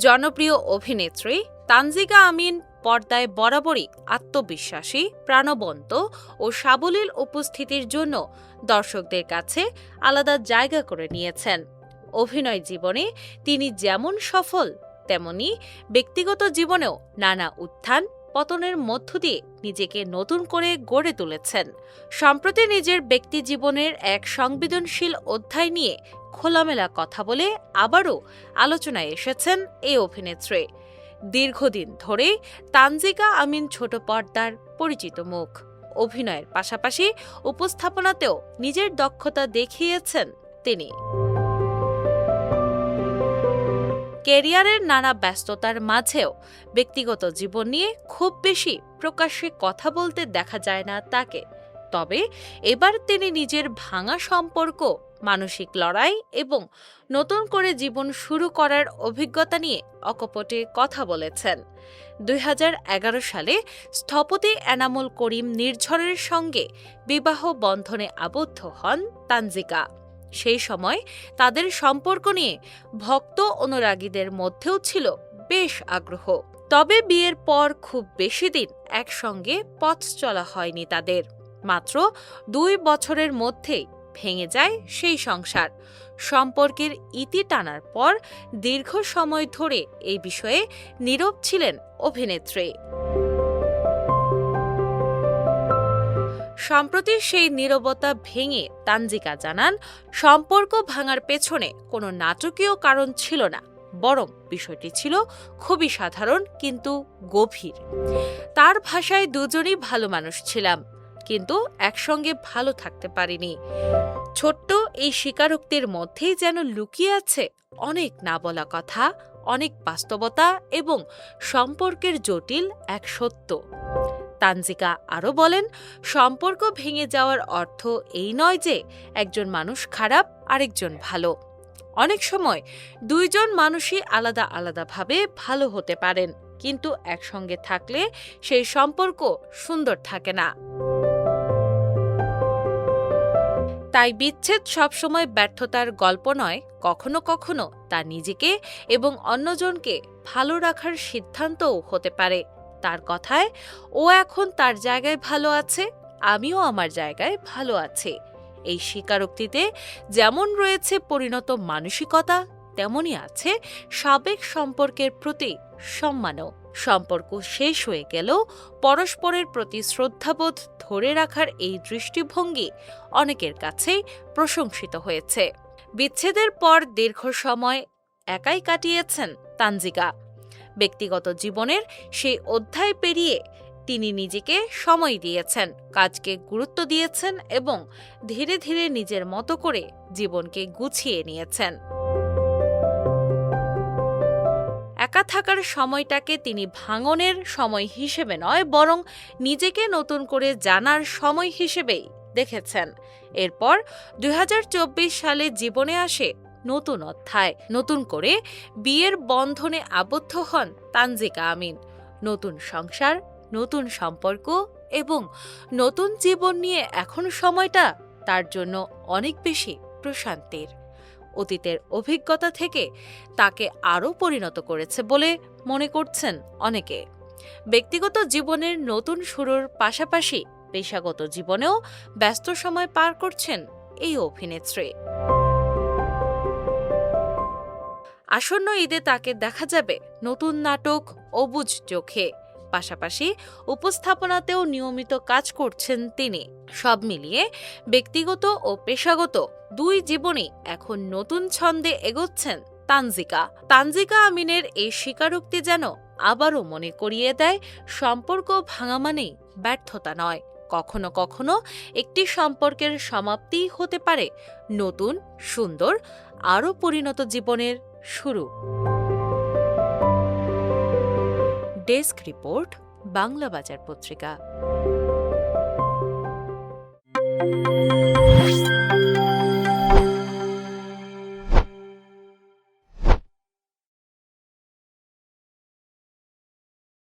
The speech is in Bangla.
জনপ্রিয় অভিনেত্রী তানজিকা আমিন পর্দায় বরাবরই আত্মবিশ্বাসী, প্রাণবন্ত ও সাবলীল উপস্থিতির জন্য দর্শকদের কাছে আলাদা জায়গা করে নিয়েছেন। অভিনয় জীবনে তিনি যেমন সফল, তেমনি ব্যক্তিগত জীবনেও নানা উত্থান পতনের মধ্য দিয়ে নিজেকে নতুন করে গড়ে তুলেছেন। সম্প্রতি নিজের ব্যক্তিজীবনের এক সংবেদনশীল অধ্যায় নিয়ে খোলামেলা কথা বলে আবারও আলোচনায় এসেছেন এই অভিনেত্রী। দীর্ঘদিন ধরে তানজিকা আমিন ছোট পর্দার পরিচিত মুখ। অভিনয়ের পাশাপাশি উপস্থাপনাতেও নিজের দক্ষতা দেখিয়েছেন তিনি। ক্যারিয়ারের নানা ব্যস্ততার মাঝেও ব্যক্তিগত জীবন নিয়ে খুব বেশি প্রকাশ্যে কথা বলতে দেখা যায় না তাকে। তবে এবার তিনি নিজের ভাঙা সম্পর্ক, মানসিক লড়াই এবং নতুন করে জীবন শুরু করার অভিজ্ঞতা নিয়ে অকপটে কথা বলেছেন। ২০১১ সালে স্থপতি এনামুল করিম নির্ঝরের সঙ্গে বিবাহ বন্ধনে আবদ্ধ হন তানজিকা। সেই সময় তাদের সম্পর্ক নিয়ে ভক্ত অনুরাগীদের মধ্যেও ছিল বেশ আগ্রহ। তবে বিয়ের পর খুব বেশি দিন একসঙ্গে পথ চলা হয়নি তাদের। মাত্র ২ বছরের মধ্যেই ভেঙে যায় সেই সংসার। সম্পর্কের ইতি টানার পর দীর্ঘ সময় ধরে এই বিষয়ে নীরব ছিলেন অভিনেত্রী। সম্প্রতি সেই নীরবতা ভেঙে তানজিকা জানান, সম্পর্ক ভাঙার পেছনে কোনো নাটকীয় কারণ ছিল না, বরং বিষয়টি ছিল খুবই সাধারণ কিন্তু গভীর। তার ভাষায়, দুজনই ভালো মানুষ ছিলাম, কিন্তু একসঙ্গে ভালো থাকতে পারিনি। ছোট্ট এই স্বীকারোক্তির মধ্যেই যেন লুকিয়ে আছে অনেক না বলা কথা, অনেক বাস্তবতা এবং সম্পর্কের জটিল এক সত্য। তানজিকা আরও বলেন, সম্পর্ক ভেঙে যাওয়ার অর্থ এই নয় যে একজন মানুষ খারাপ আরেকজন ভালো। অনেক সময় দুইজন মানুষই আলাদা আলাদাভাবে ভালো হতে পারেন, কিন্তু একসঙ্গে থাকলে সেই সম্পর্ক সুন্দর থাকে না। তাই বিচ্ছেদ সবসময় ব্যর্থতার গল্প নয়, কখনো কখনো তা নিজেকে এবং অন্যজনকে ভালো রাখার সিদ্ধান্তও হতে পারে। তার কথায়, ও এখন তার জায়গায় ভালো আছে, আমিও আমার জায়গায় ভালো আছি। এই স্বীকারোক্তিতে যেমন রয়েছে পরিণত মানসিকতা, তেমনই আছে সাবেক সম্পর্কের প্রতি সম্মানও। সম্পর্ক শেষ হয়ে গেলেও পরস্পরের প্রতি শ্রদ্ধাবোধ ধরে রাখার এই দৃষ্টিভঙ্গি অনেকের কাছেই প্রশংসিত হয়েছে। বিচ্ছেদের পর দীর্ঘ সময় একাই কাটিয়েছেন তানজিকা। ব্যক্তিগত জীবনের সেই অধ্যায় পেরিয়ে তিনি নিজেকে সময় দিয়েছেন, কাজকে গুরুত্ব দিয়েছেন এবং ধীরে ধীরে নিজের মতো করে জীবনকে গুছিয়ে নিয়েছেন। একা থাকার সময়টাকে তিনি ভাঙনের সময় হিসেবে নয়, বরং নিজেকে নতুন করে জানার সময় হিসেবেই দেখেছেন। এরপর ২০২৪ সালে জীবনে আসে নতুন অধ্যায়। নতুন করে বিয়ের বন্ধনে আবদ্ধ হন তানজিকা আমিন। নতুন সংসার, নতুন সম্পর্ক এবং নতুন জীবন নিয়ে এখন সময়টা তার জন্য অনেক বেশি প্রশান্তির। অতীতের অভিজ্ঞতা থেকে তাকে আরও পরিণত করেছে বলে মনে করছেন অনেকে। ব্যক্তিগত জীবনের নতুন শুরুর পাশাপাশি পেশাগত জীবনেও ব্যস্ত সময় পার করছেন এই অভিনেত্রী। আসন্ন ঈদে তাকে দেখা যাবে নতুন নাটক অবুঝ চোখে। পাশাপাশি উপস্থাপনাতেও নিয়মিত কাজ করছেন তিনি। সব মিলিয়ে ব্যক্তিগত ও পেশাগত দুই জীবনই এখন নতুন ছন্দে এগোচ্ছেন তানজিকা আমিনের এই স্বীকারোক্তি যেন আবারও মনে করিয়ে দেয়, সম্পর্ক ভাঙা মানেই ব্যর্থতা নয়। কখনো কখনো একটি সম্পর্কের সমাপ্তি হতে পারে নতুন, সুন্দর, আরও পরিণত জীবনের শুরু। ডেস্ক রিপোর্ট, বাংলা বাজার পত্রিকা।